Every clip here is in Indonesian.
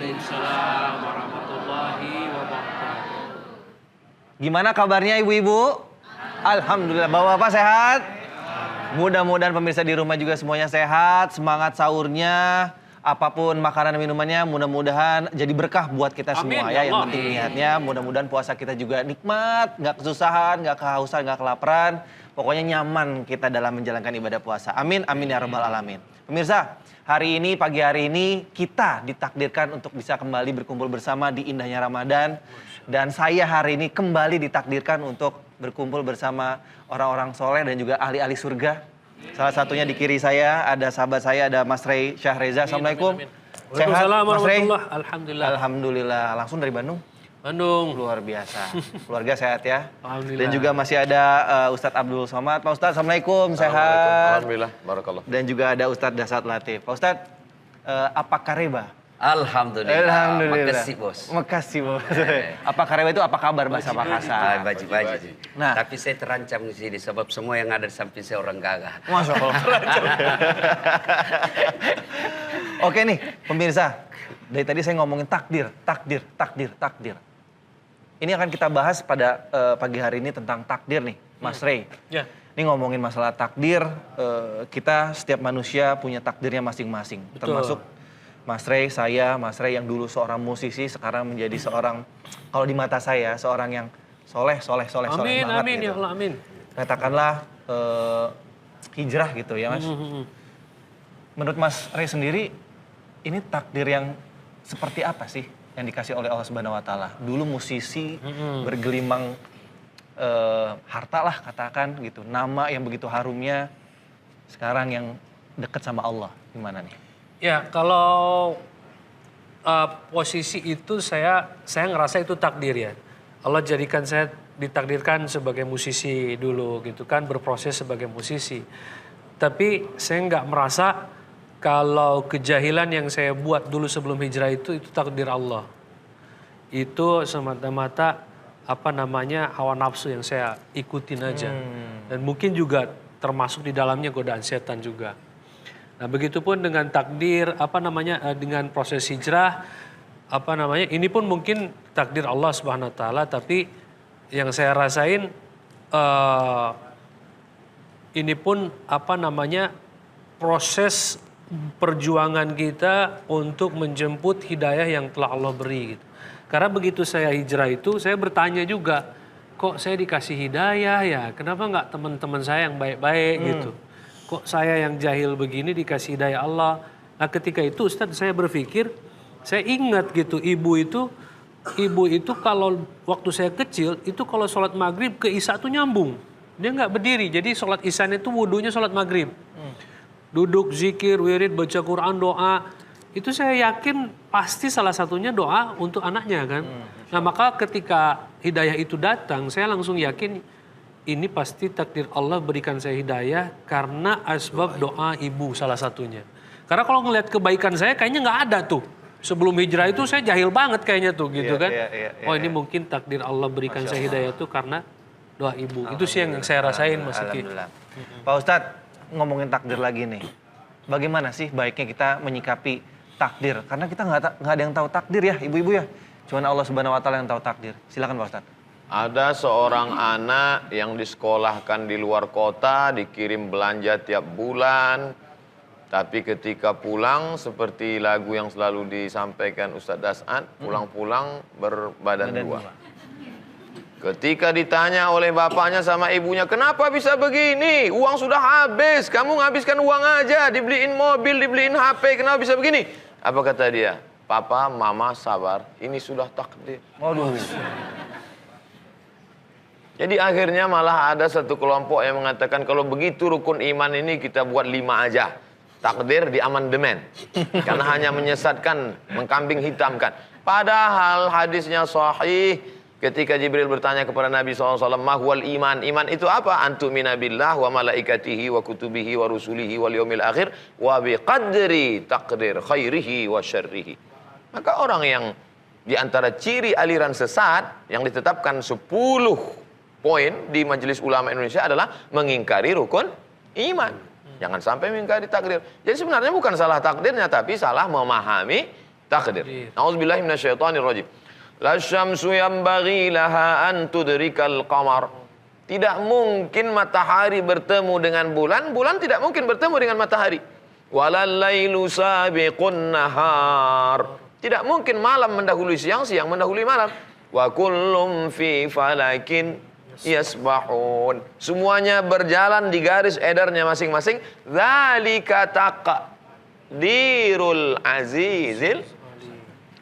Waalaikumsalam warahmatullahi wabarakatuh. Gimana kabarnya ibu-ibu? Alhamdulillah. Bapak-bapak sehat? Mudah-mudahan pemirsa di rumah juga semuanya sehat. Semangat sahurnya. Apapun makanan minumannya mudah-mudahan jadi berkah buat kita semua. Amin, Ya. ya Yang Allah. penting niatnya mudah-mudahan puasa kita juga nikmat. Nggak kesusahan, nggak kehausan, nggak kelaparan. Pokoknya nyaman kita dalam menjalankan ibadah puasa. Amin, amin ya rabbal alamin. Pemirsa, hari ini, pagi hari ini kita ditakdirkan untuk bisa kembali berkumpul bersama di indahnya Ramadan. Dan saya hari ini kembali ditakdirkan untuk berkumpul bersama orang-orang soleh dan juga ahli-ahli surga. Salah satunya di kiri saya ada sahabat saya, ada Mas Rey Syahreza. Assalamualaikum. Sehat, Waalaikumsalam Mas Rey? warahmatullahi. Alhamdulillah. Alhamdulillah. Langsung dari Bandung? Bandung. Luar biasa. Keluarga sehat ya? Alhamdulillah. Dan juga masih ada Ustadz Abdul Somad. Pak Ustadz, Assalamualaikum. Sehat. Alhamdulillah, barakallah. Dan juga ada Ustadz Dasat Latif. Pak Ustadz, apa kareba? Alhamdulillah. Alhamdulillah. Makasih bos. Makasih bos. Apa kareba itu apa kabar bahasa Makassar? Baji. Nah. Tapi saya terancam di sini sebab semua yang ada di samping saya orang gagah. Masya Allah. Oke nih, pemirsa. Dari tadi saya ngomongin takdir. Ini akan kita bahas pada pagi hari ini tentang takdir nih, Mas Rey. Ya. Ini ngomongin masalah takdir, kita setiap manusia punya takdirnya masing-masing. Betul. Termasuk Mas Rey, Mas Rey yang dulu seorang musisi, sekarang menjadi seorang, kalau di mata saya, seorang yang soleh Amin, banget amin gitu. ya Allah, amin. Katakanlah hijrah gitu ya Mas. Menurut Mas Rey sendiri, ini takdir yang seperti apa sih yang dikasih oleh Allah Subhanahu Wa Taala? Dulu musisi bergelimang harta lah katakan gitu, nama yang begitu harumnya, sekarang yang dekat sama Allah, gimana nih? Ya, kalau posisi itu saya ngerasa itu takdir ya. Allah jadikan saya ditakdirkan sebagai musisi dulu gitu kan, berproses sebagai musisi. Tapi saya nggak merasa kalau kejahilan yang saya buat dulu sebelum hijrah itu takdir Allah. Itu semata-mata hawa nafsu yang saya ikutin aja. Dan mungkin juga termasuk di dalamnya godaan setan juga. Nah, begitupun dengan takdir dengan proses hijrah ini pun mungkin takdir Allah Subhanahu wa taala, tapi yang saya rasain ini pun proses perjuangan kita untuk menjemput hidayah yang telah Allah beri gitu. Karena begitu saya hijrah itu saya bertanya juga, kok saya dikasih hidayah ya? Kenapa nggak teman-teman saya yang baik-baik gitu? Kok saya yang jahil begini dikasih hidayah Allah? Nah, ketika itu Ustadz saya berpikir, saya ingat gitu ibu itu kalau waktu saya kecil itu kalau sholat maghrib ke isya tuh nyambung. Dia nggak berdiri, jadi sholat isyanya itu wudunya sholat maghrib. Duduk, zikir, wirid, baca Quran, doa. Itu saya yakin pasti salah satunya doa untuk anaknya kan. Nah, maka ketika hidayah itu datang, saya langsung yakin ini pasti takdir Allah berikan saya hidayah karena asbab doa ibu salah satunya. Karena kalau ngelihat kebaikan saya kayaknya nggak ada tuh. Sebelum hijrah itu saya jahil banget kayaknya tuh gitu kan. Oh ini mungkin takdir Allah berikan saya hidayah itu karena doa ibu. Itu sih yang saya rasain Mas Iki. Pak Ustadz, ngomongin takdir lagi nih. Bagaimana sih baiknya kita menyikapi takdir? Karena kita nggak ada yang tahu takdir ya ibu-ibu ya. Cuman Allah Subhanahu Wa Taala yang tahu takdir. Silakan Pak Ustadz. Ada seorang anak yang disekolahkan di luar kota, dikirim belanja tiap bulan. Tapi ketika pulang, seperti lagu yang selalu disampaikan Ustadz Dasat, pulang-pulang berbadan dua. Ketika ditanya oleh bapaknya sama ibunya, kenapa bisa begini? Uang sudah habis, kamu nghabiskan uang aja, dibeliin mobil, dibeliin HP, kenapa bisa begini? Apa kata dia? Papa, mama sabar, ini sudah takdir. Waduh. Jadi akhirnya malah ada satu kelompok yang mengatakan kalau begitu rukun iman ini kita buat 5 aja. Takdir di amandemen. Karena hanya menyesatkan, mengkambing hitamkan. Padahal hadisnya sahih ketika Jibril bertanya kepada Nabi SAW, mahwal iman. Iman itu apa? Antumina billah wa malaikatihi wa kutubihi wa rusulihi wal yaumil akhir wa biqadri takdir khairihi wa syarrihi. Maka orang yang di antara ciri aliran sesat yang ditetapkan 10 poin di Majelis Ulama Indonesia adalah mengingkari rukun iman. Jangan sampai mengingkari takdir. Jadi sebenarnya bukan salah takdirnya, tapi salah memahami Takdir. Nauzubillahi minasyaitonir rajim. Lasyamsu yanbaghi laha an tudrikal qamar. Tidak mungkin matahari bertemu dengan bulan, bulan tidak mungkin bertemu dengan matahari. Walal lailu sabiqun nahar. Tidak mungkin malam mendahului siang, siang mendahului malam. Wa kullum fi falakin yasbahun. Semuanya berjalan di garis edarnya masing-masing. Dzalika taqdirul azizil.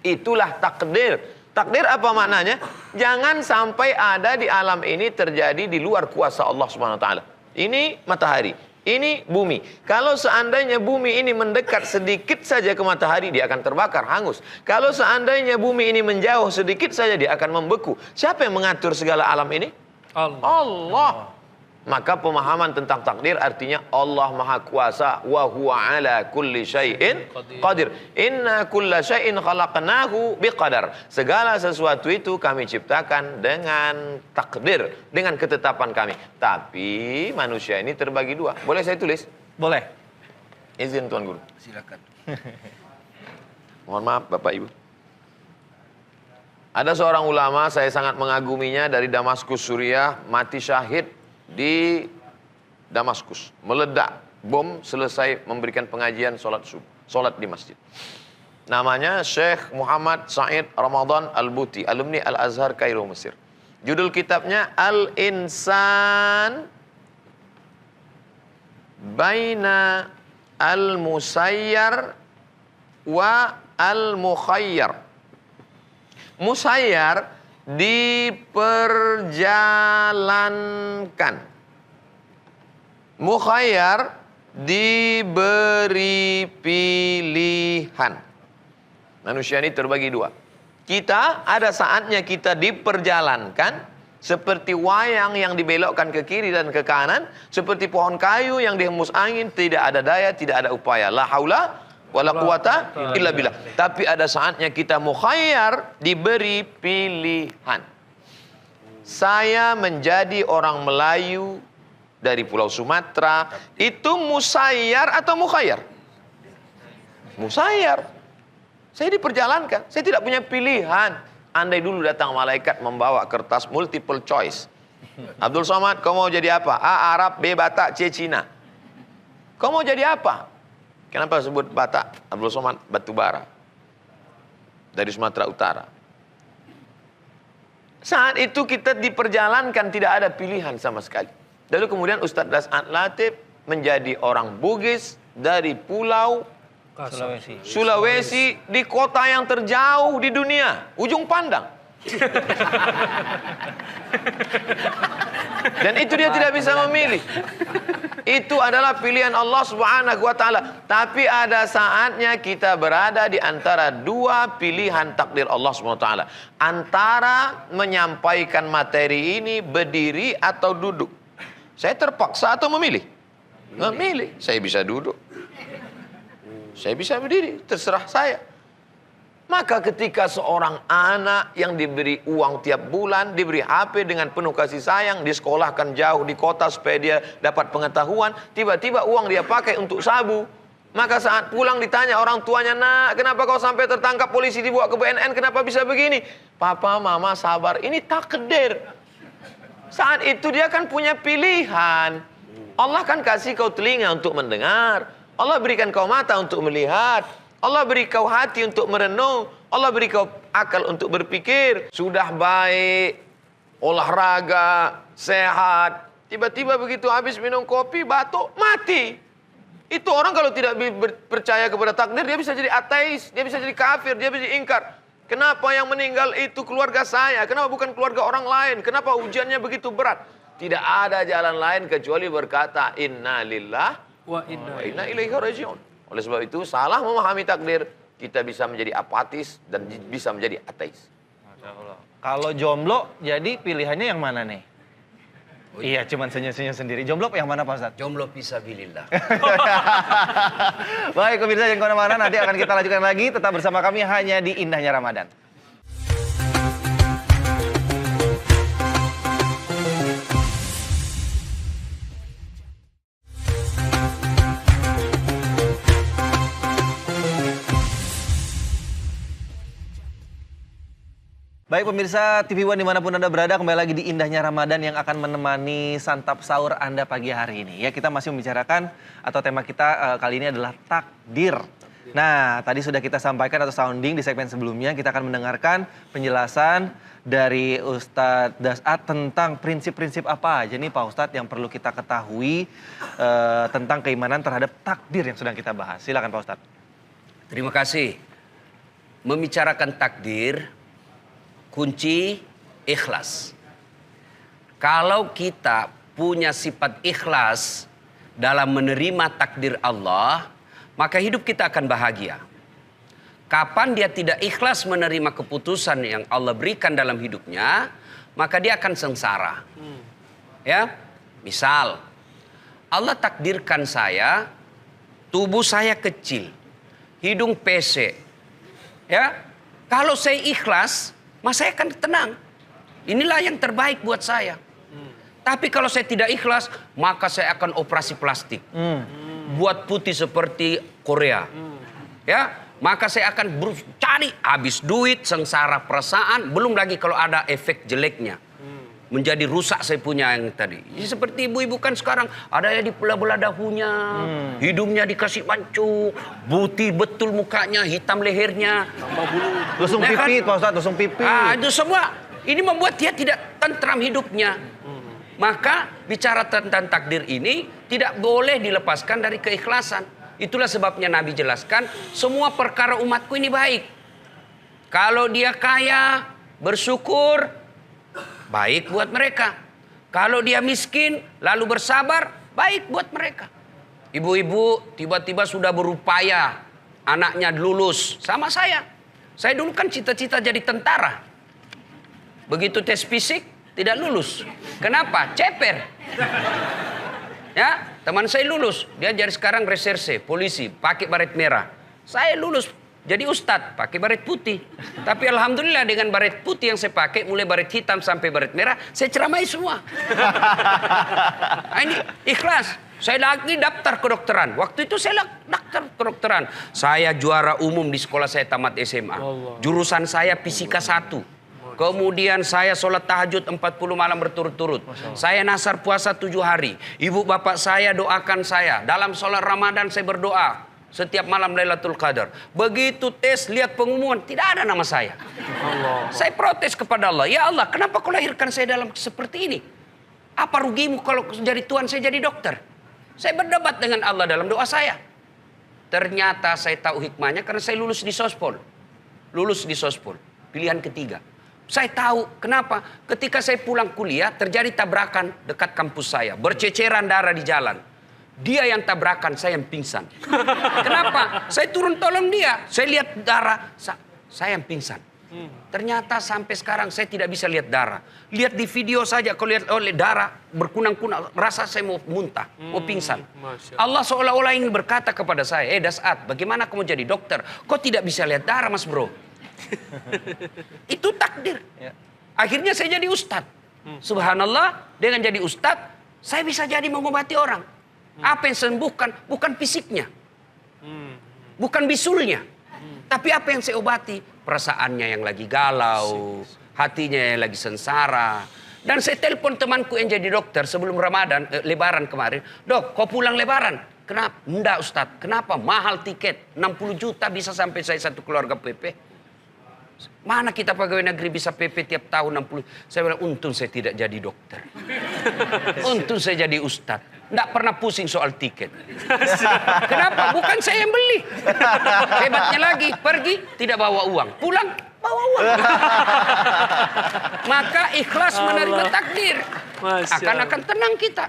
Itulah takdir. Takdir apa maknanya? Jangan sampai ada di alam ini terjadi di luar kuasa Allah Subhanahu wa taala. Ini matahari, ini bumi. Kalau seandainya bumi ini mendekat sedikit saja ke matahari, dia akan terbakar, hangus. Kalau seandainya bumi ini menjauh sedikit saja, dia akan membeku. Siapa yang mengatur segala alam ini? Allah. Maka pemahaman tentang takdir artinya Allah Maha Kuasa, wa huwa ala kulli syai'in qadir. Inna kulla syai'in khalaqnahu biqadar. Segala sesuatu itu kami ciptakan dengan takdir, dengan ketetapan kami. Tapi manusia ini terbagi dua. Boleh saya tulis? Boleh. Izin Tuan Guru. Silakan. Mohon maaf Bapak Ibu. Ada seorang ulama, saya sangat mengaguminya, dari Damaskus, Suriah, mati syahid di Damaskus. Meledak bom selesai memberikan pengajian solat di masjid. Namanya Syekh Muhammad Said Ramadan Al-Buti, alumni Al-Azhar Kairo, Mesir. Judul kitabnya Al-Insan Baina Al-Musayyar wa Al-Mukhayyar. Musayyar diperjalankan. Mukhayyar diberi pilihan. Manusia ini terbagi dua. Kita ada saatnya kita diperjalankan seperti wayang yang dibelokkan ke kiri dan ke kanan, seperti pohon kayu yang dihembus angin, tidak ada daya, tidak ada upaya. La haula wala quwata illa billah. Tapi ada saatnya kita mukhayyar, diberi pilihan. Saya menjadi orang Melayu dari Pulau Sumatera, itu musayyar atau mukhayyar? Musayyar. Saya diperjalankan, saya tidak punya pilihan. Andai dulu datang malaikat membawa kertas multiple choice. Abdul Somad, kau mau jadi apa? A. Arab, B. Batak, C. Cina. Kau mau jadi apa? Kenapa sebut Batak? Abdul Somad batubara dari Sumatera Utara. Saat itu kita diperjalankan, tidak ada pilihan sama sekali. Lalu kemudian Ustadz Das'ad Latif menjadi orang Bugis dari Pulau Sulawesi di kota yang terjauh di dunia, ujung pandang. Dan itu dia tidak bisa memilih. Itu adalah pilihan Allah Subhanahu wa taala. Tapi ada saatnya kita berada di antara dua pilihan takdir Allah Subhanahu wa taala. Antara menyampaikan materi ini berdiri atau duduk. Saya terpaksa atau memilih? Memilih. Saya bisa duduk. Saya bisa berdiri, terserah saya. Maka ketika seorang anak yang diberi uang tiap bulan, diberi HP dengan penuh kasih sayang, disekolahkan jauh di kota supaya dia dapat pengetahuan, tiba-tiba uang dia pakai untuk sabu. Maka saat pulang ditanya orang tuanya, "Nak, kenapa kau sampai tertangkap polisi dibawa ke BNN? Kenapa bisa begini?" "Papa, mama sabar, ini takdir." Saat itu dia kan punya pilihan. Allah kan kasih kau telinga untuk mendengar. Allah berikan kau mata untuk melihat. Allah beri kau hati untuk merenung. Allah beri kau akal untuk berpikir. Sudah baik, olahraga, sehat. Tiba-tiba begitu habis minum kopi, batuk, mati. Itu orang kalau tidak percaya kepada takdir, dia bisa jadi ateis, dia bisa jadi kafir, dia bisa ingkar. Kenapa yang meninggal itu keluarga saya? Kenapa bukan keluarga orang lain? Kenapa ujiannya begitu berat? Tidak ada jalan lain kecuali berkata, Inna lillah wa inna ilaihi raji'un. Oleh sebab itu, salah memahami takdir, kita bisa menjadi apatis dan bisa menjadi ateis. Kalau jomblo, jadi pilihannya yang mana nih? Iya, cuman senyum-senyum sendiri. Jomblo yang mana Pak Ustadz? Jomblo fisabilillah. Baik, pemirsa, jangan kemana-mana. Nanti akan kita lanjutkan lagi. Tetap bersama kami hanya di Indahnya Ramadan. Baik pemirsa TV One dimanapun Anda berada, kembali lagi di indahnya Ramadan yang akan menemani santap sahur Anda pagi hari ini. Ya, kita masih membicarakan atau tema kita kali ini adalah takdir. Nah, tadi sudah kita sampaikan atau sounding di segmen sebelumnya, kita akan mendengarkan penjelasan dari Ustadz Dasat tentang prinsip-prinsip apa aja nih Pak Ustadz yang perlu kita ketahui tentang keimanan terhadap takdir yang sedang kita bahas. Silakan Pak Ustadz. Terima kasih. Membicarakan takdir, kunci ikhlas. Kalau kita punya sifat ikhlas dalam menerima takdir Allah, maka hidup kita akan bahagia. Kapan dia tidak ikhlas menerima keputusan yang Allah berikan dalam hidupnya, maka dia akan sengsara. Ya, misal Allah takdirkan saya, tubuh saya kecil, hidung pesek. Ya, kalau saya ikhlas, maka saya akan tenang. Inilah yang terbaik buat saya. Tapi kalau saya tidak ikhlas, maka saya akan operasi plastik. Buat putih seperti Korea. Ya, maka saya akan cari habis duit, sengsara perasaan, belum lagi kalau ada efek jeleknya. Menjadi rusak saya punya yang tadi. Seperti ibu-ibu kan sekarang ada yang dibelah-belah dahunya, hidungnya dikasih pancu, putih betul mukanya, hitam lehernya. Lusung Nah, pipit kan? Pak Ustadz, lusung pipit. Itu semua ini membuat dia tidak tentram hidupnya. Maka bicara tentang takdir ini tidak boleh dilepaskan dari keikhlasan. Itulah sebabnya Nabi jelaskan semua perkara umatku ini baik. Kalau dia kaya, bersyukur, baik buat mereka. Kalau dia miskin, lalu bersabar, baik buat mereka. Ibu-ibu tiba-tiba sudah berupaya, anaknya lulus, sama saya. Saya dulu kan cita-cita jadi tentara. Begitu tes fisik, tidak lulus. Kenapa? Ceper. Ya, teman saya lulus. Dia jadi sekarang reserse, polisi, pakai baret merah. Saya lulus jadi ustadz, pakai baret putih. Tapi alhamdulillah dengan baret putih yang saya pakai, mulai baret hitam sampai baret merah, saya ceramai semua. Nah, ini ikhlas. Saya lagi daftar kedokteran. Waktu itu saya daftar kedokteran. Saya juara umum di sekolah saya tamat SMA. Jurusan saya fisika 1. Kemudian saya sholat tahajud 40 malam berturut-turut. Saya nasar puasa 7 hari. Ibu bapak saya doakan saya. Dalam sholat Ramadan saya berdoa. Setiap malam Lailatul Qadar. Begitu tes, lihat pengumuman, tidak ada nama saya. Saya protes kepada Allah. Ya Allah, kenapa kau lahirkan saya dalam seperti ini? Apa rugimu kalau jadi Tuhan saya jadi dokter? Saya berdebat dengan Allah dalam doa saya. Ternyata saya tahu hikmahnya karena saya lulus di Sospol. Lulus di Sospol. Pilihan ketiga. Saya tahu kenapa. Ketika saya pulang kuliah terjadi tabrakan dekat kampus saya. Berceceran darah di jalan. Dia yang tabrakan, saya yang pingsan. Kenapa? Saya turun tolong dia. Saya lihat darah, saya yang pingsan. Ternyata sampai sekarang saya tidak bisa lihat darah. Lihat di video saja, kalau lihat oleh darah berkunang-kunang, rasa saya mau muntah, mau pingsan. Allah seolah-olah ingin berkata kepada saya, Dasat, bagaimana kamu jadi dokter? Kok tidak bisa lihat darah, Mas Bro? Itu takdir. Akhirnya saya jadi ustadz. Subhanallah, dengan jadi ustadz, saya bisa jadi mengobati orang. Apa yang sembuhkan? Bukan fisiknya. Bukan bisulnya. Tapi apa yang saya obati? Perasaannya yang lagi galau. Hatinya yang lagi sengsara. Dan saya telepon temanku yang jadi dokter sebelum Ramadan, Lebaran kemarin. Dok, kau pulang Lebaran? Kenapa? Enggak Ustadz. Kenapa? Mahal tiket. 60 juta bisa sampai saya satu keluarga PP. Mana kita pegawai negeri bisa PP tiap tahun 60. Saya bilang, untung saya tidak jadi dokter. Untung saya jadi ustadz. Nggak pernah pusing soal tiket. Kenapa? Bukan saya yang beli. Hebatnya lagi, pergi tidak bawa uang. Pulang, bawa uang. Maka ikhlas menerima takdir. Akan tenang kita.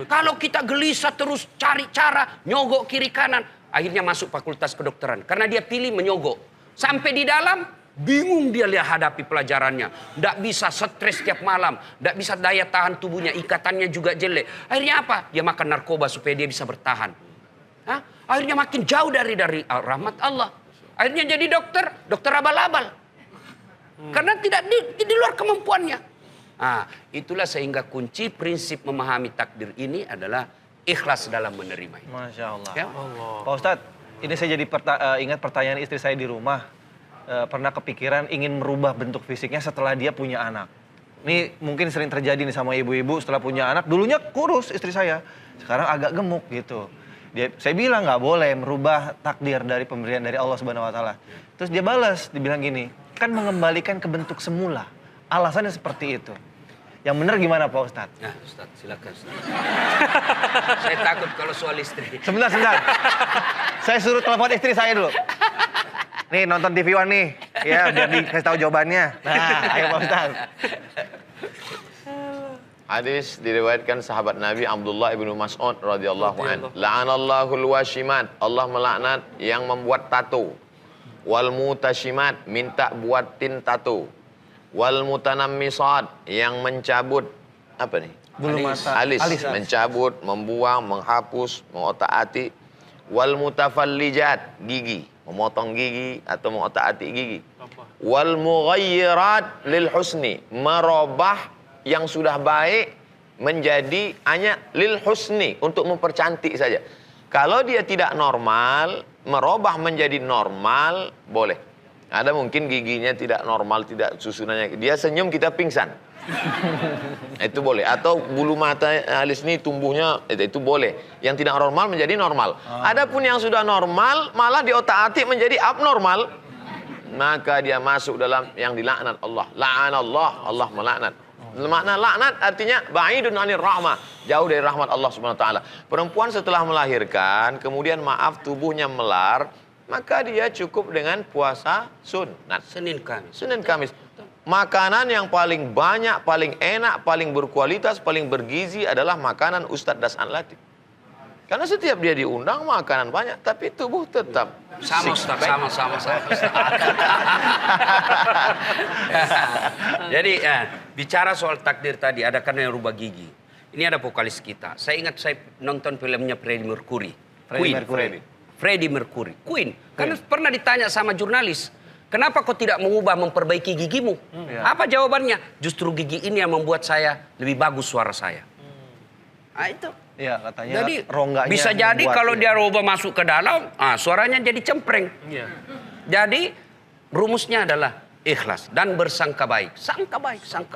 Kalau kita gelisah terus cari cara, nyogok kiri kanan. Akhirnya masuk fakultas kedokteran. Karena dia pilih menyogok. Sampai di dalam, bingung dia lihat hadapi pelajarannya. Tidak bisa stres setiap malam. Tidak bisa daya tahan tubuhnya. Ikatannya juga jelek. Akhirnya apa? Dia makan narkoba supaya dia bisa bertahan. Hah? Akhirnya makin jauh dari rahmat Allah. Akhirnya jadi dokter abal-abal. Karena tidak di luar kemampuannya. Nah, itulah sehingga kunci prinsip memahami takdir ini adalah ikhlas dalam menerima. Masya Allah. Ya? Pak Ustadz, ini saya jadi ingat pertanyaan istri saya di rumah. pernah kepikiran ingin merubah bentuk fisiknya setelah dia punya anak. Ini mungkin sering terjadi nih sama ibu-ibu setelah punya anak. Dulunya kurus istri saya, sekarang agak gemuk gitu. Saya bilang nggak boleh merubah takdir dari pemberian dari Allah Subhanahu Wa Taala. Terus dia balas, dibilang gini, kan mengembalikan ke bentuk semula. Alasannya seperti itu. Yang benar gimana Pak Ustadz? Nah, Ustadz, silakan. Ustadz. Saya takut kalau soal istri. Sebentar. Saya suruh telepon istri saya dulu. Nih nonton TV One nih, ya biar dikasih tahu jawabannya. Nah, ayo Pak Ustadz. Hadis diriwayatkan sahabat Nabi Abdullah ibnu Mas'ud radhiyallahu anhu. La'anallahul washimat. Allah melaknat yang membuat tato. Wal mutashimat, minta buatin tato. Wal mutanammisat, yang mencabut apa nih? Bulu mata. Alis. Mencabut, membuang, menghapus, mengotak-atik. Wal mutafallijat, gigi, memotong gigi atau mengotak-atik gigi. Wal mughayyirat lil husni, merubah yang sudah baik menjadi hanya lil husni, untuk mempercantik saja. Kalau dia tidak normal, merubah menjadi normal boleh. Ada mungkin giginya tidak normal, tidak susunannya. Dia senyum kita pingsan. Itu boleh. Atau bulu mata alis ini tumbuhnya, itu boleh. Yang tidak normal menjadi normal. Adapun yang sudah normal malah di otak-atik menjadi abnormal, maka dia masuk dalam yang dilaknat Allah. La'anallah, Allah melaknat. Makna laknat artinya ba'idun 'anir rahmah, jauh dari rahmat Allah Subhanahu wa taala. Perempuan setelah melahirkan, kemudian maaf tubuhnya melar, maka dia cukup dengan puasa sunat. Senin Kamis. Makanan yang paling banyak, paling enak, paling berkualitas, paling bergizi adalah makanan Ustadz Dasan Latif. Karena setiap dia diundang makanan banyak, tapi tubuh tetap Sama Ustaz, sama. Jadi bicara soal takdir tadi, ada kan yang rubah gigi. Ini ada vokalis kita. Saya ingat saya nonton filmnya Freddie Mercury. Freddie Mercury. Queen. Karena pernah ditanya sama jurnalis, kenapa kau tidak mengubah, memperbaiki gigimu? Apa jawabannya? Justru gigi ini yang membuat saya lebih bagus suara saya. Nah itu. Iya, katanya Jadi rongganya bisa jadi membuat, kalau ya. dia rubah masuk ke dalam, suaranya jadi cempreng. Iya. Jadi rumusnya adalah ikhlas dan bersangka baik. Sangka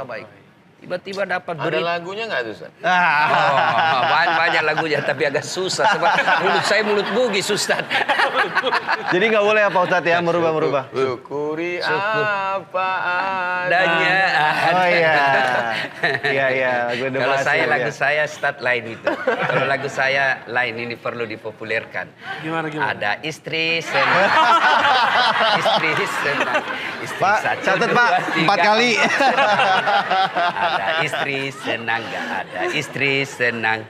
baik. Tiba-tiba dapat Ada berita. lagunya nggak tuh Ustaz? Banyak lagunya tapi agak susah. Sebab mulut saya mulut bugis Ustaz. Jadi nggak boleh ya Pak Ustadz ya merubah-merubah. Syukuri apa Adanya. Oh iya. Iya, lagu Kalau Masuk, saya ya. lagu saya start lain itu. Kalau lagu saya lain, ini perlu dipopulerkan. Gimana? Ada istri senang. Istri senang. Istri Pak, satu, catat dua, Pak, tiga, 4 kali. Ada istri senang, gak ada istri senang.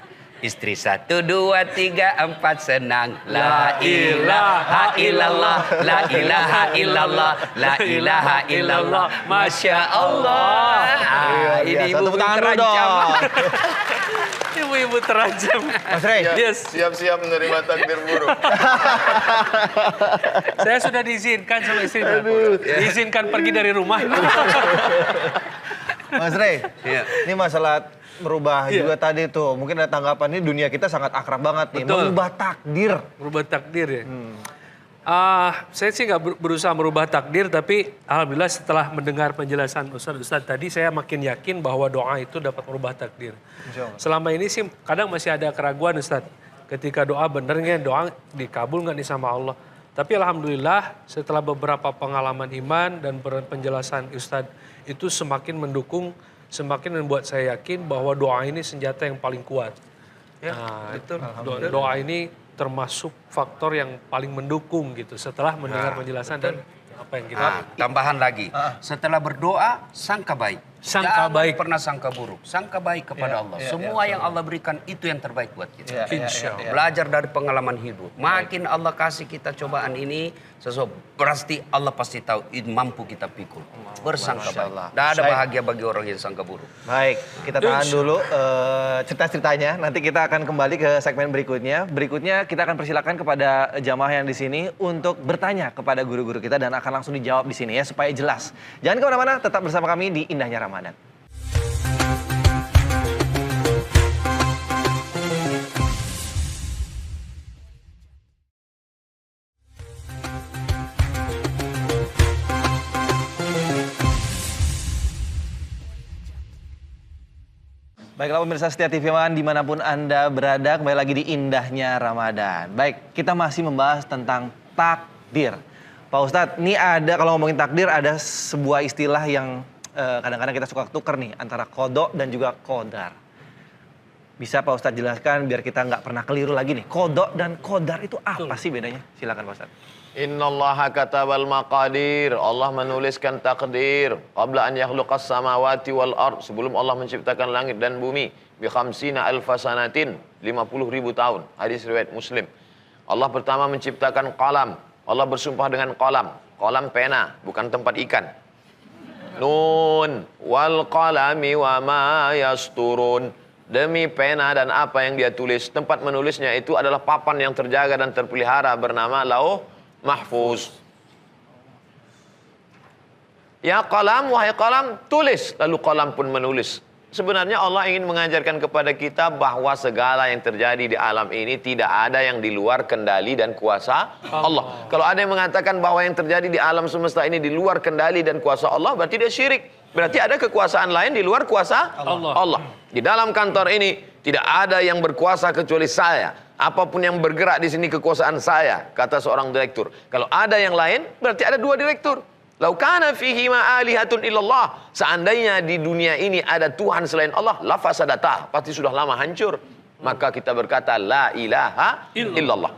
Istri 1, 2, 3, 4 senang. La ilaha illallah, la ilaha illallah, la ilaha illallah. Masya Allah. Ini Satu ibu tangan dulu terancam. dong. Ibu-ibu terancam. Mas Rey. Yes. Siap-siap menerima takdir buruk. Saya sudah diizinkan sama istri. Diizinkan pergi dari rumah. Mas Rey, Iya. ini masalah merubah juga tadi tuh. Mungkin ada tanggapan ini, dunia kita sangat akrab banget nih. Betul. Merubah takdir. Merubah takdir ya. Saya sih nggak berusaha merubah takdir, tapi alhamdulillah setelah mendengar penjelasan Ustadz tadi, saya makin yakin bahwa doa itu dapat merubah takdir. Insya Allah. Selama ini sih kadang masih ada keraguan Ustadz. Ketika doa benernya, doa dikabul nggak nih sama Allah. Tapi alhamdulillah setelah beberapa pengalaman iman dan penjelasan Ustadz itu semakin mendukung, semakin membuat saya yakin bahwa doa ini senjata yang paling kuat. Nah, itu doa ini termasuk faktor yang paling mendukung gitu setelah mendengar penjelasan dan apa yang kita Tambahan lagi, setelah berdoa sangka baik. Sangka Jangan baik. pernah sangka buruk. Sangka baik kepada Allah. Semua yang Allah berikan itu yang terbaik buat kita. Insya Allah. Belajar dari pengalaman hidup. Makin Allah kasih kita cobaan ini, pasti Allah pasti tahu mampu kita pikul. Bersangka baik. Tidak ada bahagia bagi orang yang sangka buruk. Baik, kita tahan dulu cerita-ceritanya. Nanti kita akan kembali ke segmen berikutnya. Berikutnya kita akan persilakan kepada jamaah yang di sini untuk bertanya kepada guru-guru kita dan akan langsung dijawab di sini ya supaya jelas. Jangan kemana-mana, tetap bersama kami di Indahnya Ramadan. Baiklah pemirsa setia TV One dimanapun Anda berada, kembali lagi di Indahnya Ramadan. Baik, kita masih membahas tentang takdir. Pak Ustadz, ini ada, kalau ngomongin takdir, ada sebuah istilah yang kadang-kadang kita suka tuker nih, antara kodok dan juga kodar. Bisa Pak Ustadz jelaskan biar kita nggak pernah keliru lagi nih, kodok dan kodar itu apa sih bedanya? Silakan Pak Ustadz. Innallaha katabal maqadir. Allah menuliskan takdir qabla an yakhluqas samawati wal ard, sebelum Allah menciptakan langit dan bumi, bi khamsina alfa sanatin, 50.000 tahun. Hadis riwayat Muslim. Allah pertama menciptakan qalam. Allah bersumpah dengan qalam. Qalam pena, bukan tempat ikan. Nun wal qalami wa ma yasturun. Demi pena dan apa yang dia tulis. Tempat menulisnya itu adalah papan yang terjaga dan terpelihara bernama Lauh Mahfuz. Ya qalam, wahai qalam, tulis. Lalu qalam pun menulis. Sebenarnya Allah ingin mengajarkan kepada kita bahwa segala yang terjadi di alam ini tidak ada yang di luar kendali dan kuasa Allah. Kalau ada yang mengatakan bahwa yang terjadi di alam semesta ini di luar kendali dan kuasa Allah, berarti dia syirik. Berarti ada kekuasaan lain di luar kuasa Allah. Di dalam kantor ini tidak ada yang berkuasa kecuali saya. Apapun yang bergerak di sini kekuasaan saya, kata seorang direktur. Kalau ada yang lain, berarti ada dua direktur. Lau kana fihi ma alihatun illallah. Seandainya di dunia ini ada Tuhan selain Allah, la fasadata, pasti sudah lama hancur. Maka kita berkata la ilaha illallah.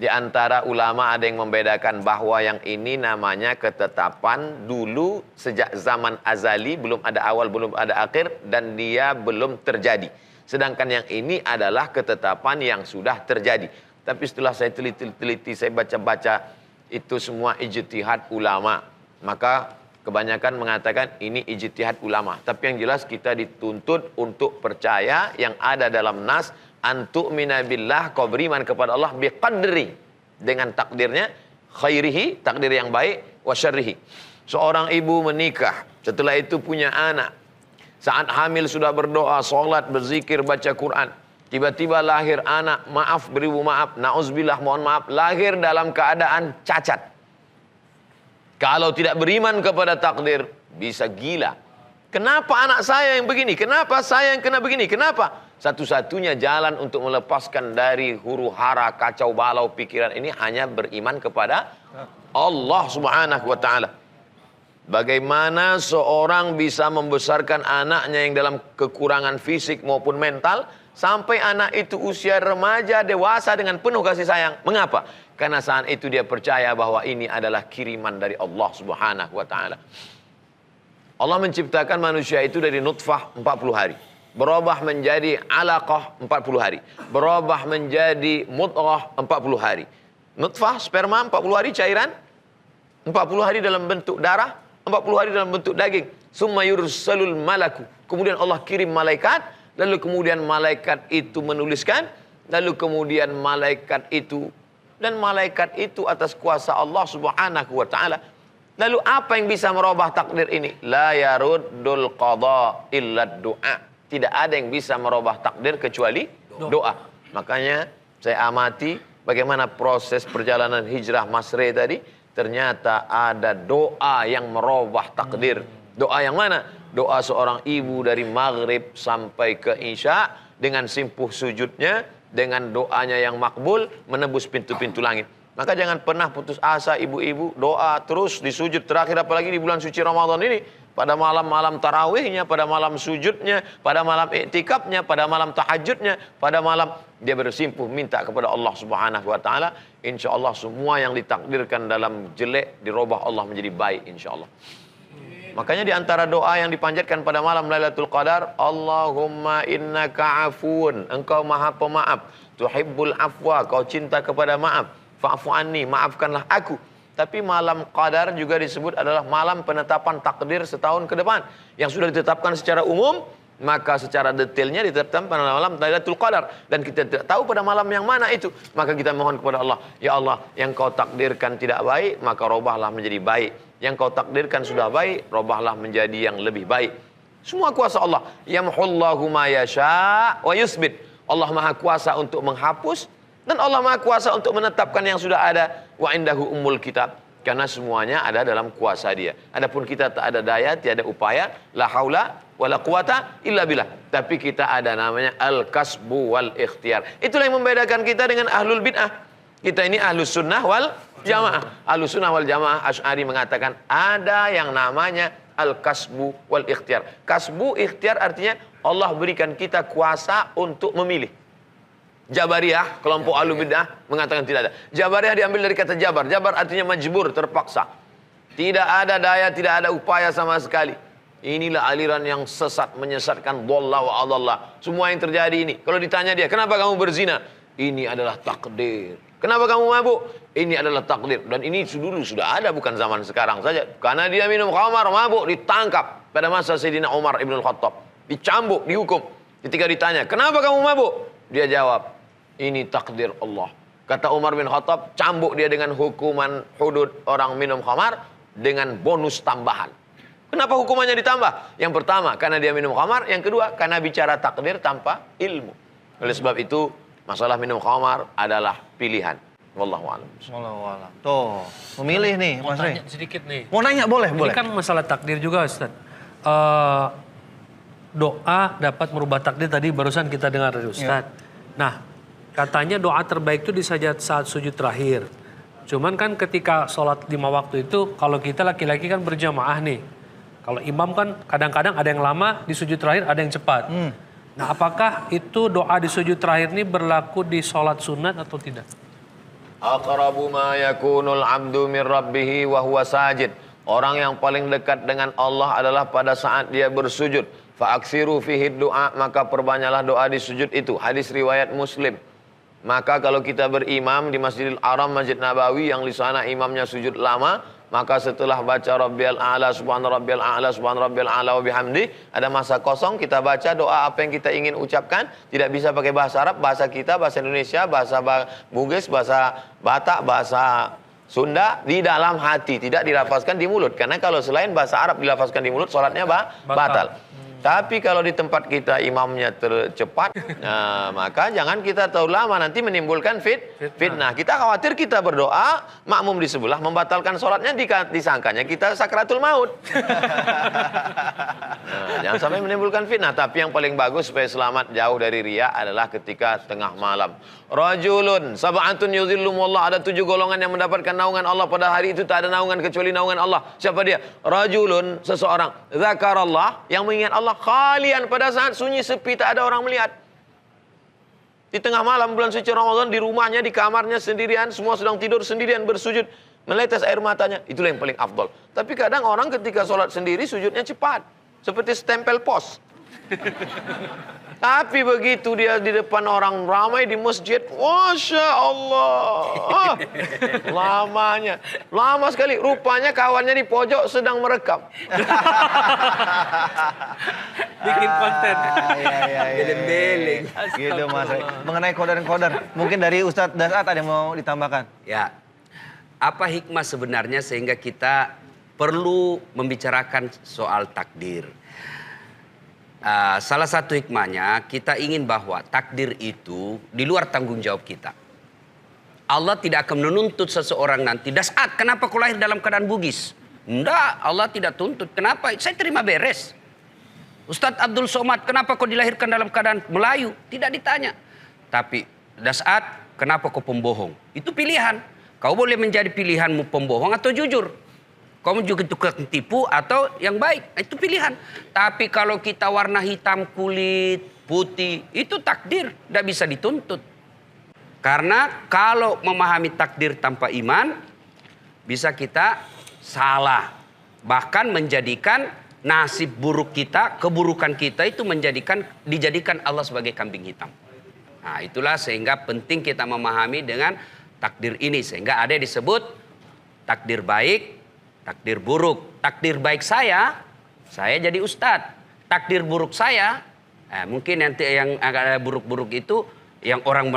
Di antara ulama ada yang membedakan bahwa yang ini namanya ketetapan dulu sejak zaman azali, belum ada awal, belum ada akhir, dan dia belum terjadi. Sedangkan yang ini adalah ketetapan yang sudah terjadi. Tapi setelah saya teliti, saya baca-baca, itu semua ijtihad ulama. Maka kebanyakan mengatakan ini ijtihad ulama. Tapi yang jelas kita dituntut untuk percaya yang ada dalam nas, antu'mina billah, kau beriman kepada Allah biqadri, dengan takdirnya, khairihi, takdir yang baik, wa syarrihi. Seorang ibu menikah, setelah itu punya anak. Saat hamil sudah berdoa, sholat, berzikir, baca Quran. Tiba-tiba lahir anak, maaf, beribu maaf, na'udzubillah, mohon maaf, lahir dalam keadaan cacat. Kalau tidak beriman kepada takdir, bisa gila. Kenapa anak saya yang begini? Kenapa saya yang kena begini? Kenapa? Satu-satunya jalan untuk melepaskan dari huru hara, kacau balau pikiran ini hanya beriman kepada Allah Subhanahu wa ta'ala. Bagaimana seorang bisa membesarkan anaknya yang dalam kekurangan fisik maupun mental sampai anak itu usia remaja, dewasa dengan penuh kasih sayang. Mengapa? Karena saat itu dia percaya bahwa ini adalah kiriman dari Allah Subhanahu wa ta'ala. Allah menciptakan manusia itu dari nutfah 40 hari. Berubah menjadi alaqah 40 hari. Berubah menjadi mudghah 40 hari. Nutfah, sperma 40 hari cairan. 40 hari dalam bentuk darah. 40 hari dalam bentuk daging. Summa yursalul malaku. Kemudian Allah kirim malaikat. Lalu kemudian malaikat itu menuliskan. Lalu kemudian malaikat itu. Dan malaikat itu atas kuasa Allah Subhanahu wa ta'ala. Lalu apa yang bisa merubah takdir ini? La yaruddul qada illa du'a. Tidak ada yang bisa merubah takdir kecuali doa. Makanya saya amati bagaimana proses perjalanan hijrah Mas Re tadi. Ternyata ada doa yang merubah takdir. Doa yang mana? Doa seorang ibu dari maghrib sampai ke isya. Dengan simpuh sujudnya. Dengan doanya yang makbul. Menembus pintu-pintu langit. Maka jangan pernah putus asa ibu-ibu. Doa terus di sujud terakhir. Apalagi di bulan suci Ramadan ini. Pada malam-malam tarawihnya. Pada malam sujudnya. Pada malam iktikafnya. Pada malam tahajudnya. Pada malam dia bersimpuh minta kepada Allah Subhanahu wa ta'ala. Insya Allah semua yang ditakdirkan dalam jelek dirubah Allah menjadi baik insya Allah. Makanya di antara doa yang dipanjatkan pada malam Lailatul Qadar, Allahumma innaka afun, engkau maha pemaaf, tuhibbul afwa, kau cinta kepada maaf, fa'fu anni, maafkanlah aku. Tapi malam Qadar juga disebut adalah malam penetapan takdir setahun ke depan yang sudah ditetapkan secara umum. Maka secara detailnya ditetapkan pada malam Lailatul Qadar. Dan kita tidak tahu pada malam yang mana itu. Maka kita mohon kepada Allah. Ya Allah, yang kau takdirkan tidak baik, maka robahlah menjadi baik. Yang kau takdirkan sudah baik, robahlah menjadi yang lebih baik. Semua kuasa Allah. Yamhullahu ma yasha' wa yusbit. Allah maha kuasa untuk menghapus. Dan Allah maha kuasa untuk menetapkan yang sudah ada. Wa indahu ummul kitab. Karena semuanya ada dalam kuasa dia. Adapun kita tak ada daya, tiada upaya, la haula wala quwata illa billah. Tapi kita ada namanya al-kasbu wal ikhtiar. Itulah yang membedakan kita dengan ahlul bid'ah. Kita ini ahlus sunnah wal jamaah. Ahlus sunnah wal jamaah Asy'ari mengatakan ada yang namanya al-kasbu wal ikhtiar. Kasbu ikhtiar artinya Allah berikan kita kuasa untuk memilih. Jabariyah, kelompok ahlu bid'ah mengatakan tidak ada. Jabariyah diambil dari kata jabar. Jabar artinya majbur, terpaksa. Tidak ada daya, tidak ada upaya sama sekali. Inilah aliran yang sesat, menyesatkan, dhalla wa adalla. Semua yang terjadi ini. Kalau ditanya dia, kenapa kamu berzina? Ini adalah takdir. Kenapa kamu mabuk? Ini adalah takdir. Dan ini dulu sudah ada, bukan zaman sekarang saja. Karena dia minum khamar, mabuk, ditangkap. Pada masa Sayyidina Umar ibn al-Khattab. Dicambuk, dihukum. Ketika ditanya, kenapa kamu mabuk? Dia jawab, ini takdir Allah. Kata Umar bin Khattab, cambuk dia dengan hukuman hudud orang minum khamar dengan bonus tambahan. Kenapa hukumannya ditambah? Yang pertama, karena dia minum khamar. Yang kedua, karena bicara takdir tanpa ilmu. Oleh sebab itu, masalah minum khamar adalah pilihan. Wallahu a'lam. Wallahu a'lam. Tuh, memilih nih Mas Rey. Tanya sedikit nih. Mau nanya boleh, boleh. Ini kan masalah takdir juga Ustaz. Doa dapat merubah takdir tadi barusan kita dengar dari Ustaz. Nah, katanya doa terbaik itu di saat sujud terakhir. Cuman kan ketika sholat 5 waktu itu, kalau kita laki-laki kan berjamaah nih. Kalau imam kan kadang-kadang ada yang lama, di sujud terakhir ada yang cepat. Nah, apakah itu doa di sujud terakhir ini berlaku di sholat sunat atau tidak? Aqrabu ma yakunul abdu min rabbihi wa huwa sajid. Orang yang paling dekat dengan Allah adalah pada saat dia bersujud. Fa'aksiru fihi doa, maka perbanyaklah doa di sujud itu. Hadis riwayat Muslim. Maka kalau kita berimam di Masjidil Haram, Masjid Nabawi yang di sana imamnya sujud lama, maka setelah baca Rabbiyal A'la, Subhana Rabbiyal A'la, Subhana Rabbiyal A'la wa bihamdi, ada masa kosong, kita baca doa apa yang kita ingin ucapkan. Tidak bisa pakai bahasa Arab, bahasa kita, bahasa Indonesia, bahasa Bugis, bahasa Batak, bahasa Sunda, di dalam hati, tidak dilafazkan di mulut. Karena kalau selain bahasa Arab dilafazkan di mulut, sholatnya batal. Tapi kalau di tempat kita imamnya tercepat, nah, maka jangan kita terlalu lama, nanti menimbulkan fitnah. Kita khawatir kita berdoa, makmum di sebelah membatalkan sholatnya, disangkanya kita sakratul maut. Nah, jangan sampai menimbulkan fitnah. Tapi yang paling bagus supaya selamat jauh dari riya adalah ketika tengah malam. Rajulun sab'atun yuzillumullah, ada 7 golongan yang mendapatkan naungan Allah pada hari itu, tak ada naungan kecuali naungan Allah. Siapa dia? Rajulun, seseorang, zakarallah, yang mengingat Allah khalian, pada saat sunyi sepi, tak ada orang melihat. Di tengah malam bulan suci Ramadan, di rumahnya, di kamarnya sendirian, semua sedang tidur sendirian bersujud, menetes air matanya. Itulah yang paling afdol. Tapi kadang orang ketika sholat sendiri sujudnya cepat, seperti stempel pos. Tapi begitu dia di depan orang ramai di masjid, Masya Allah, lamanya, lama sekali. Rupanya kawannya di pojok sedang merekam. Bikin konten. Beling-beling. Gitu Mas Rey. Mengenai kodar-kodar, mungkin dari Ustadz Dasat ada yang mau ditambahkan? Ya, apa hikmah sebenarnya sehingga kita perlu membicarakan soal takdir? Salah satu hikmahnya, kita ingin bahwa takdir itu di luar tanggung jawab kita. Allah tidak akan menuntut seseorang nanti, Dasat, kenapa kau lahir dalam keadaan Bugis? Enggak, Allah tidak tuntut. Kenapa? Saya terima beres. Ustadz Abdul Somad, kenapa kau dilahirkan dalam keadaan Melayu? Tidak ditanya. Tapi, Dasat, kenapa kau pembohong? Itu pilihan. Kau boleh menjadi pilihanmu pembohong atau jujur. Kamu juga tukang tipu atau yang baik. Itu pilihan. Tapi kalau kita warna hitam kulit, putih, itu takdir. Tidak bisa dituntut. Karena kalau memahami takdir tanpa iman, bisa kita salah. Bahkan menjadikan nasib buruk kita, keburukan kita itu dijadikan Allah sebagai kambing hitam. Nah, itulah sehingga penting kita memahami dengan takdir ini. Sehingga ada yang disebut takdir baik, takdir buruk. Takdir baik saya jadi ustadz. Takdir buruk saya, mungkin nanti yang agak buruk-buruk itu Yang orang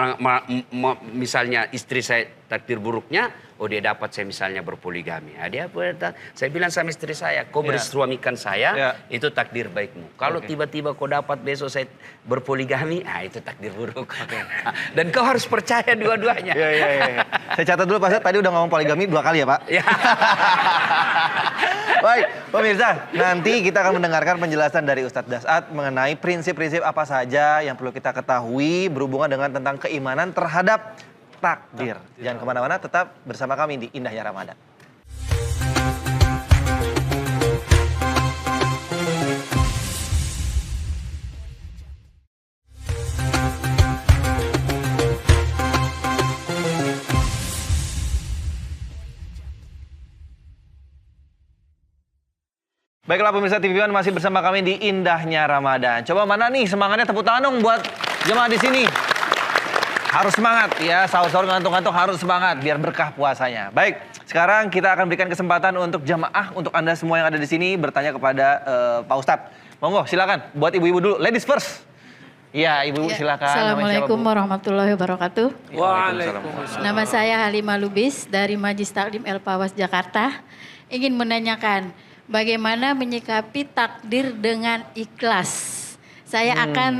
misalnya istri saya takdir buruknya, oh dia dapat saya misalnya berpoligami. Nah, saya bilang sama istri saya, kau bersuamikan saya, itu takdir baikmu. Kalau tiba-tiba kau dapat besok saya berpoligami, itu takdir buruk. Dan kau harus percaya dua-duanya. Saya catat dulu Pak Ustadz, tadi udah ngomong poligami 2 kali ya Pak? Baik, pemirsa, nanti kita akan mendengarkan penjelasan dari Ustadz Das'ad mengenai prinsip-prinsip apa saja yang perlu kita ketahui berhubungan dengan tentang keimanan terhadap takdir. Jangan kemana-mana, tetap bersama kami di Indahnya Ramadan. Baiklah pemirsa TV One, masih bersama kami di Indahnya Ramadan. Coba mana nih semangatnya, tepuk tangan dong buat jemaah di sini. Harus semangat ya, sahur-sahur ngantuk-ngantuk harus semangat biar berkah puasanya. Baik, sekarang kita akan berikan kesempatan untuk jamaah, untuk Anda semua yang ada di sini bertanya kepada Pak Ustadz. Monggo silakan, buat ibu-ibu dulu, ladies first. Iya, ibu silakan. Assalamualaikum warahmatullahi wabarakatuh. Waalaikumsalam. Nama saya Halimah Lubis dari Majlis Taklim El Pawas Jakarta. Ingin menanyakan bagaimana menyikapi takdir dengan ikhlas. Saya akan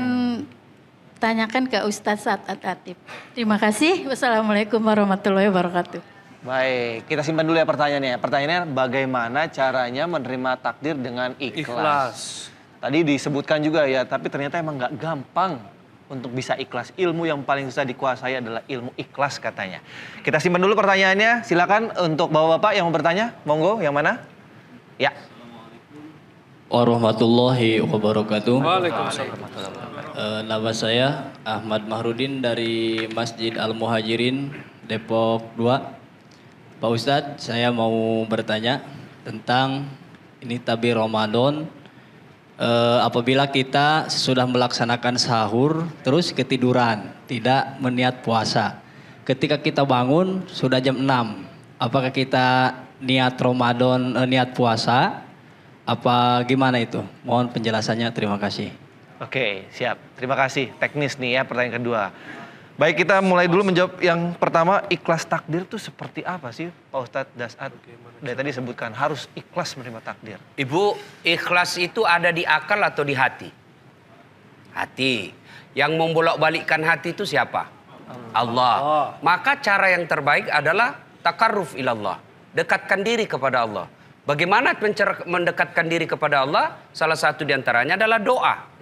tanyakan ke Ustadz Sa'ad At-Tatib. Terima kasih. Wassalamualaikum warahmatullahi wabarakatuh. Baik, kita simpan dulu ya pertanyaannya. Pertanyaannya bagaimana caranya menerima takdir dengan ikhlas. Tadi disebutkan juga ya, tapi ternyata emang nggak gampang untuk bisa ikhlas. Ilmu yang paling susah dikuasai adalah ilmu ikhlas katanya. Kita simpan dulu pertanyaannya. Silakan untuk bapak-bapak yang mau bertanya. Monggo, yang mana? Ya. Warahmatullahi wabarakatuh. Waalaikumsalam. Nama saya Ahmad Mahrudin dari Masjid Al-Muhajirin, Depok 2. Pak Ustadz, saya mau bertanya tentang ini tabir Ramadan. Apabila kita sudah melaksanakan sahur, terus ketiduran, tidak meniat puasa. Ketika kita bangun, sudah jam 6. Apakah kita niat Ramadan, niat puasa? Apa gimana itu? Mohon penjelasannya, terima kasih. Oke, siap. Terima kasih. Teknis nih ya pertanyaan kedua. Baik, kita mulai dulu menjawab yang pertama, ikhlas takdir itu seperti apa sih Pak Ustadz Das'ad? Dari tadi sebutkan harus ikhlas menerima takdir. Ibu, ikhlas itu ada di akal atau di hati? Hati. Yang membolak-balikkan hati itu siapa? Allah. Maka cara yang terbaik adalah takarruf ilallah. Dekatkan diri kepada Allah. Bagaimana mendekatkan diri kepada Allah? Salah satu diantaranya adalah doa.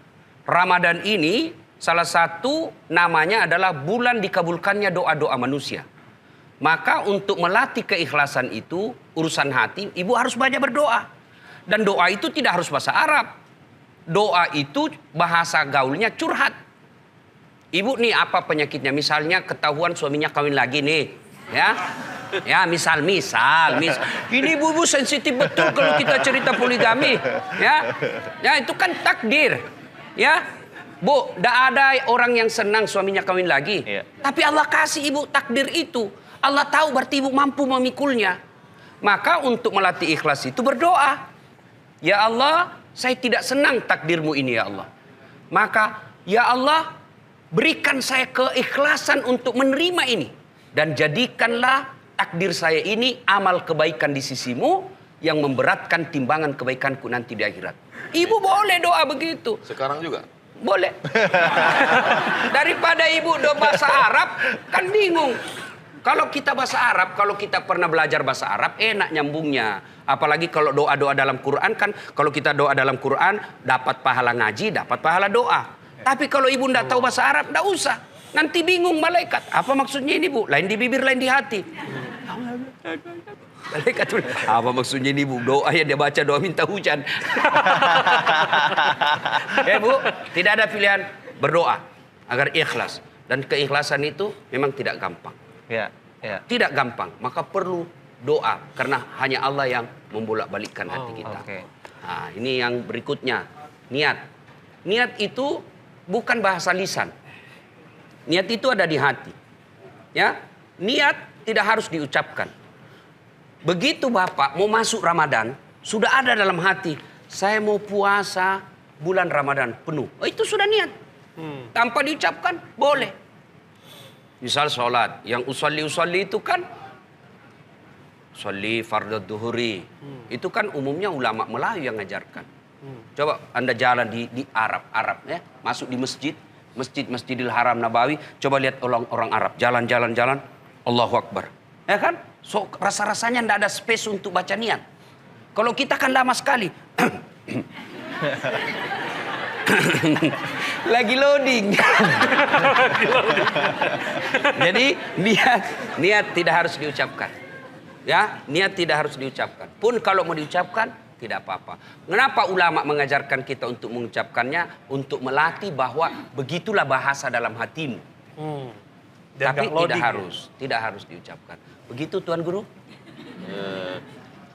Ramadan ini salah satu namanya adalah bulan dikabulkannya doa-doa manusia. Maka untuk melatih keikhlasan itu, urusan hati, ibu harus banyak berdoa. Dan doa itu tidak harus bahasa Arab. Doa itu bahasa gaulnya curhat. Ibu nih apa penyakitnya? Misalnya ketahuan suaminya kawin lagi nih. Ya misal. Ini ibu sensitif betul kalau kita cerita poligami. Ya itu kan takdir. Ya, Bu, tidak ada orang yang senang suaminya kawin lagi. Tapi Allah kasih ibu takdir itu. Allah tahu berarti ibu mampu memikulnya. Maka untuk melatih ikhlas itu berdoa. Ya Allah, saya tidak senang takdirmu ini ya Allah. Maka ya Allah, berikan saya keikhlasan untuk menerima ini. Dan jadikanlah takdir saya ini amal kebaikan di sisimu yang memberatkan timbangan kebaikanku nanti di akhirat. Ibu boleh doa begitu. Sekarang juga? Boleh. Daripada ibu doa bahasa Arab, kan bingung. Kalau kita bahasa Arab, kalau kita pernah belajar bahasa Arab, enak nyambungnya. Apalagi kalau doa-doa dalam Quran kan, kalau kita doa dalam Quran, dapat pahala ngaji, dapat pahala doa. Tapi kalau ibu tidak tahu bahasa Arab, tidak usah. Nanti bingung malaikat. Apa maksudnya ini bu? Lain di bibir, lain di hati. Malaikat apa maksudnya ini bu? Doa yang dia baca doa minta hujan. Ya bu, tidak ada pilihan berdoa agar ikhlas. Dan keikhlasan itu memang tidak gampang. Ya. Tidak gampang, maka perlu doa karena hanya Allah yang membolak-balikkan hati kita. Nah, ini yang berikutnya, niat. Niat itu bukan bahasa lisan. Niat itu ada di hati. Ya, niat tidak harus diucapkan. Begitu Bapak mau masuk Ramadan, sudah ada dalam hati, saya mau puasa bulan Ramadan penuh. Oh, itu sudah niat. Tanpa diucapkan, boleh. Misal sholat, yang usolli itu kan usolli fardhu duhuri. Itu kan umumnya ulama Melayu yang ngajarkan. Coba Anda jalan di Arab ya, masuk di Masjidil Haram Nabawi, coba lihat orang Arab jalan Allahu Akbar. Ya kan? So, rasa-rasanya tidak ada space untuk baca niat. Kalau kita kan lama sekali. Lagi loading. Jadi niat tidak harus diucapkan. Ya, niat tidak harus diucapkan. Pun kalau mau diucapkan tidak apa-apa. Kenapa ulama mengajarkan kita untuk mengucapkannya? Untuk melatih bahwa begitulah bahasa dalam hatimu. Tapi tidak harus diucapkan. Begitu Tuan Guru?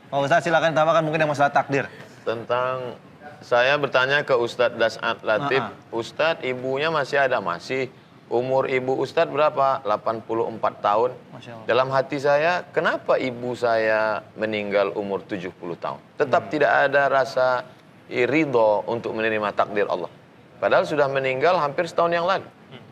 Pak Ustadz silakan tambahkan mungkin yang masalah takdir. Tentang saya bertanya ke Ustadz Das'ad Latif, Ustadz ibunya masih ada? Masih. Umur ibu Ustadz berapa? 84 tahun. Masya Allah. Dalam hati saya, kenapa ibu saya meninggal umur 70 tahun? Tetap tidak ada rasa ridho untuk menerima takdir Allah. Padahal sudah meninggal hampir setahun yang lalu.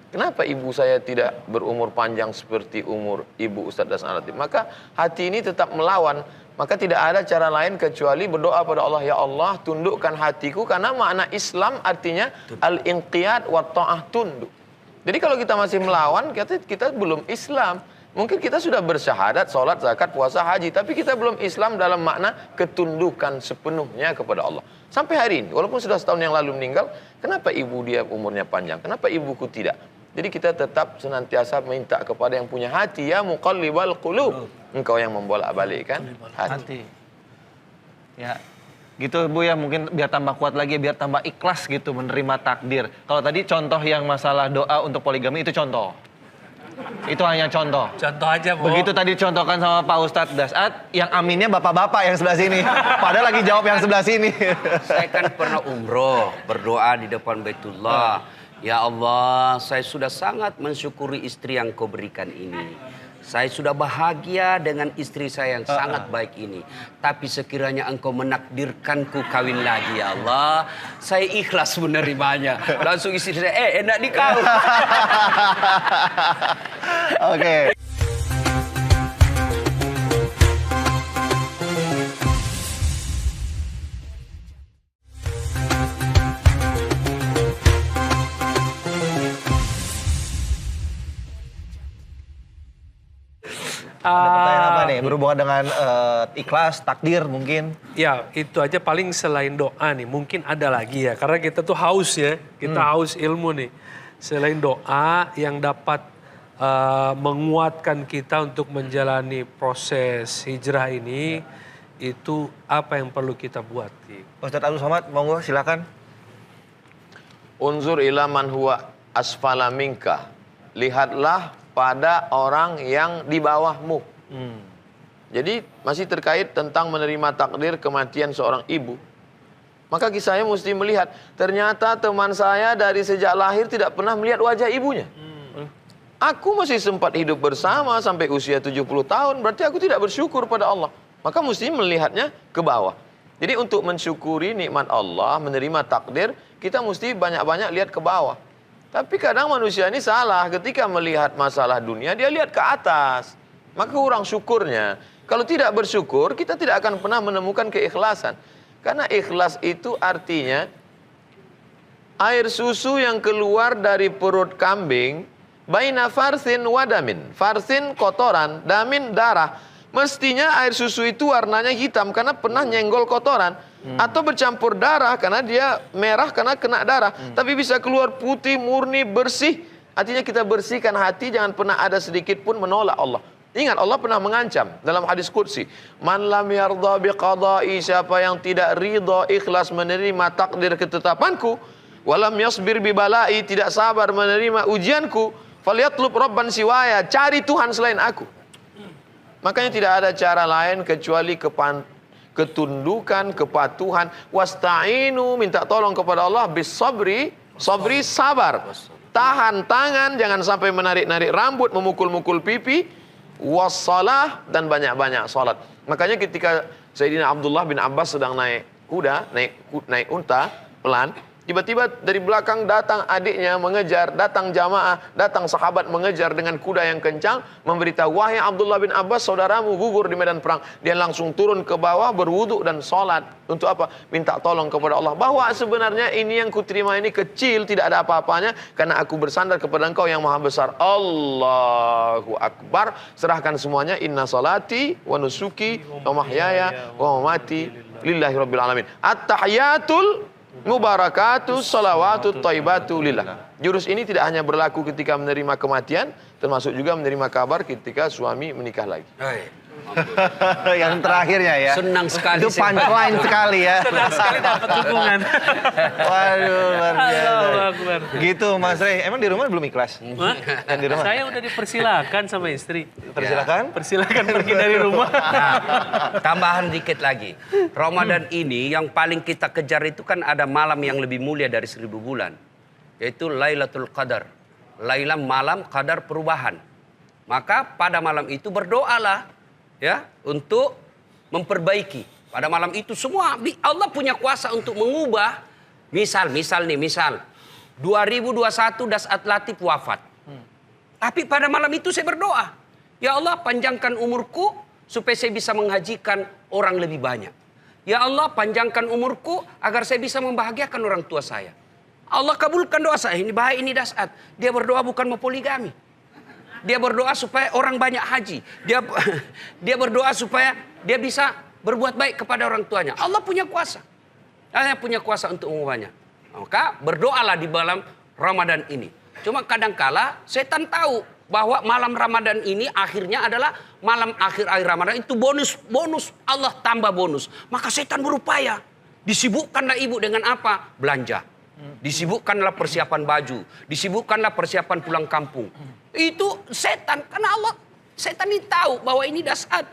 Kenapa ibu saya tidak berumur panjang seperti umur ibu Ustadz Das'ad Latif? Maka hati ini tetap melawan. Maka tidak ada cara lain kecuali berdoa pada Allah. Ya Allah, tundukkan hatiku. Karena makna Islam artinya al-inqiyad wa ta'ah, tunduk. Jadi kalau kita masih melawan, kita belum Islam. Mungkin kita sudah bersyahadat, sholat, zakat, puasa, haji. Tapi kita belum Islam dalam makna ketundukan sepenuhnya kepada Allah. Sampai hari ini, walaupun sudah setahun yang lalu meninggal, kenapa ibu dia umurnya panjang? Kenapa ibuku tidak? Jadi kita tetap senantiasa minta kepada yang punya hati. Ya muqallibal qulub. Engkau yang membolak-balikkan hati. Ya, gitu Bu ya, mungkin biar tambah kuat lagi, biar tambah ikhlas gitu menerima takdir. Kalau tadi contoh yang masalah doa untuk poligami itu contoh. Itu hanya contoh. Contoh aja, Bu. Begitu tadi contohkan sama Pak Ustadz Das'ad, yang aminnya bapak-bapak yang sebelah sini. Padahal lagi jawab yang sebelah sini. Saya kan pernah umroh, berdoa di depan Baitullah. Ya Allah, saya sudah sangat mensyukuri istri yang kau berikan ini. Saya sudah bahagia dengan istri saya yang sangat baik ini. Tapi sekiranya engkau menakdirkanku kawin lagi ya Allah, saya ikhlas menerimanya. Langsung istri saya, enak di kau. Oke. Ada pertanyaan apa nih? Berhubungan dengan ikhlas, takdir mungkin? Ya, itu aja paling selain doa nih. Mungkin ada lagi ya. Karena kita tuh haus ya. Kita haus ilmu nih. Selain doa yang dapat menguatkan kita untuk menjalani proses hijrah ini, itu apa yang perlu kita buat? Ustadz Abdul Somad, monggo silakan. Unzur ila man huwa asfala minka. Lihatlah pada orang yang di bawahmu. Jadi masih terkait tentang menerima takdir kematian seorang ibu. Maka saya mesti melihat, ternyata teman saya dari sejak lahir tidak pernah melihat wajah ibunya. Aku masih sempat hidup bersama sampai usia 70 tahun, berarti aku tidak bersyukur pada Allah. Maka mesti melihatnya ke bawah. Jadi untuk mensyukuri nikmat Allah, menerima takdir, kita mesti banyak-banyak lihat ke bawah. Tapi kadang manusia ini salah, ketika melihat masalah dunia, dia lihat ke atas. Maka kurang syukurnya. Kalau tidak bersyukur, kita tidak akan pernah menemukan keikhlasan. Karena ikhlas itu artinya, air susu yang keluar dari perut kambing, baina farsin wadamin. Farsin kotoran, damin darah. Mestinya air susu itu warnanya hitam karena pernah nyenggol kotoran. Atau bercampur darah karena dia merah karena kena darah. Tapi bisa keluar putih, murni, bersih. Artinya kita bersihkan hati, jangan pernah ada sedikit pun menolak Allah. Ingat Allah pernah mengancam dalam hadis qudsi. Man lam yardha biqada'i, siapa yang tidak ridha ikhlas menerima takdir ketetapanku. Walam yasbir bibala'i, tidak sabar menerima ujianku. Falyatlub rabban siwaya, cari Tuhan selain aku. Makanya tidak ada cara lain kecuali ketundukan, kepatuhan. Wasta'inu, minta tolong kepada Allah. Bisabri, sabri sabar. Tahan tangan, jangan sampai menarik-narik rambut, memukul-mukul pipi. Wassalah, dan banyak-banyak salat. Makanya ketika Sayyidina Abdullah bin Abbas sedang naik kuda, naik unta, pelan. Tiba-tiba dari belakang datang adiknya mengejar, datang jamaah, datang sahabat mengejar dengan kuda yang kencang, memberitahu, wahai Abdullah bin Abbas, saudaramu gugur di medan perang. Dia langsung turun ke bawah, berwuduk dan sholat. Untuk apa? Minta tolong kepada Allah. Bahwa sebenarnya ini yang kuterima ini kecil, tidak ada apa-apanya, karena aku bersandar kepada Engkau yang maha besar. Allahu Akbar. Serahkan semuanya. Inna salati wa nusuki wa mahyaya wa mamati lillahi rabbil alamin. At-tahiyatul mubarakatuh salawatu taibatu lillah. Jurus ini tidak hanya berlaku ketika menerima kematian, termasuk juga menerima kabar ketika suami menikah lagi. Yang terakhirnya ya. Senang sekali. Itu punchline sekali ya. Senang sekali dapat hubungan. Waduh, luar biasa. Allahu Akbar. Gitu Mas Rey. Emang di rumah belum ikhlas? Hah? Yang di rumah? Saya udah dipersilakan sama istri. Persilakan. Persilakan pergi dari rumah. Nah, tambahan dikit lagi. Ramadan ini yang paling kita kejar itu kan ada malam yang lebih mulia dari 1000 bulan. Yaitu Lailatul Qadar. Lailah malam qadar perubahan. Maka pada malam itu berdoalah ya untuk memperbaiki. Pada malam itu semua Allah punya kuasa untuk mengubah. Misal 2021 Dasat Latif wafat. Tapi pada malam itu saya berdoa, ya Allah panjangkan umurku supaya saya bisa menghajikan orang lebih banyak. Ya Allah panjangkan umurku agar saya bisa membahagiakan orang tua saya. Allah kabulkan doa saya. Ini baik, ini Dasat. Dia berdoa bukan mau poligami. Dia berdoa supaya orang banyak haji. Dia berdoa supaya dia bisa berbuat baik kepada orang tuanya. Allah punya kuasa. Allah punya kuasa untuk mengubahnya. Maka berdoalah di malam Ramadan ini. Cuma kadangkala setan tahu bahwa malam Ramadan ini akhirnya adalah malam akhir Ramadan itu bonus Allah tambah bonus. Maka setan berupaya. Disibukkanlah ibu dengan apa? Belanja. Disibukkanlah persiapan baju, disibukkanlah persiapan pulang kampung. Itu setan, karena setan ini tahu bahwa ini Dasat.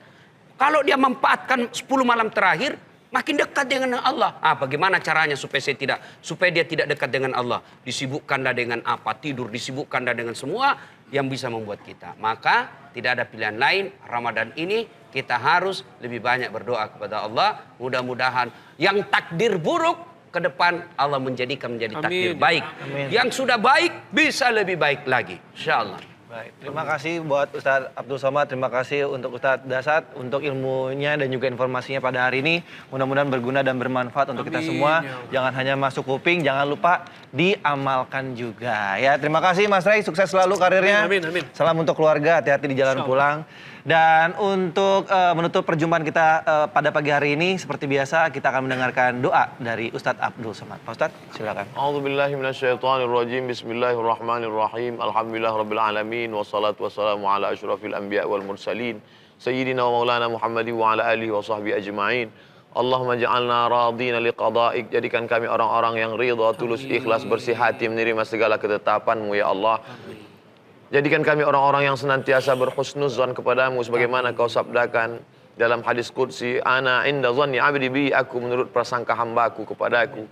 Kalau dia memanfaatkan 10 malam terakhir, makin dekat dengan Allah. Bagaimana caranya supaya dia tidak dekat dengan Allah? Disibukkanlah dengan apa? Tidur, disibukkanlah dengan semua yang bisa membuat kita. Maka tidak ada pilihan lain. Ramadan ini kita harus lebih banyak berdoa kepada Allah. Mudah-mudahan yang takdir buruk ke depan Allah menjadikan menjadi takdir baik. Amin. Yang sudah baik bisa lebih baik lagi. Insyaallah. Baik, terima kasih buat Ustadz Abdul Somad, terima kasih untuk Ustadz Dasat untuk ilmunya dan juga informasinya pada hari ini. Mudah-mudahan berguna dan bermanfaat untuk kita semua. Jangan hanya masuk kuping, jangan lupa diamalkan juga. Ya, terima kasih Mas Rey, sukses selalu karirnya. Amin, amin. Salam untuk keluarga, hati-hati di jalan pulang. Dan untuk menutup perjumpaan kita pada pagi hari ini, seperti biasa kita akan mendengarkan doa dari Ustadz Abdul Somad. Pak Ustadz, silakan. A'udzubillahi minasyaitonirrajim. Bismillahirrahmanirrahim. Alhamdulillahirabbil alamin wassalatu wassalamu ala asyrafil anbiya wal mursalin sayyidina wa maulana Muhammadin wa ala alihi wa sahbihi ajma'in. Allahumma ja'alna radina liqada'ik. Jadikan kami orang-orang yang ridha, tulus, ikhlas, bersih hati menerima segala ketetapan-Mu ya Allah. Jadikan kami orang-orang yang senantiasa berhusnuzan kepadamu sebagaimana kau sabdakan dalam hadis qudsi, ana inda dhanni 'abdi bi, aku menurut prasangka hambaku kepadaku.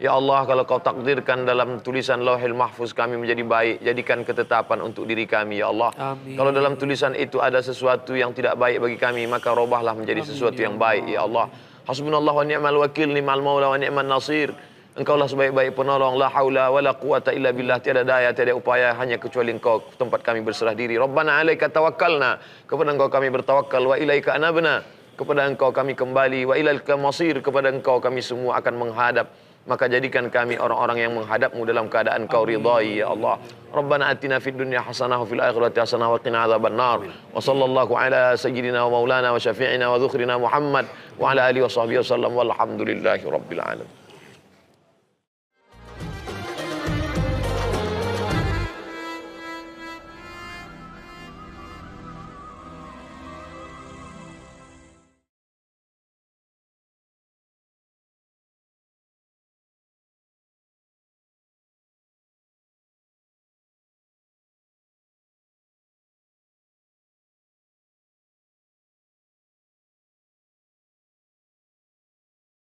Ya Allah, kalau kau takdirkan dalam tulisan Lauhil Mahfuz kami menjadi baik, jadikan ketetapan untuk diri kami ya Allah. Amin. Kalau dalam tulisan itu ada sesuatu yang tidak baik bagi kami, maka robahlah menjadi sesuatu yang baik ya Allah. Hasbunallahu wa ni'mal wakil, ni'mal maula wa ni'man nasir. Engkaulah sebaik-baik penolong, la haula wala quwata illa billah, tiada daya, tiada upaya hanya kecuali Engkau tempat kami berserah diri. Rabbana 'alaika tawakkalna, kepada Engkau kami bertawakal, wa ilaika anabna, kepada Engkau kami kembali, wa ilaika masir, kepada Engkau kami semua akan menghadap. Maka jadikan kami orang-orang yang menghadap-Mu dalam keadaan Kau ridai ya Allah. Rabbana atina fid dunya hasanah wa fil akhirati hasanah wa qina adzabannar. Wa sallallahu ala sayyidina wa maulana wa syafi'ina wa dzukhrina Muhammad wa ala alihi wa sahbihi wasallam walhamdulillahi rabbil alamin.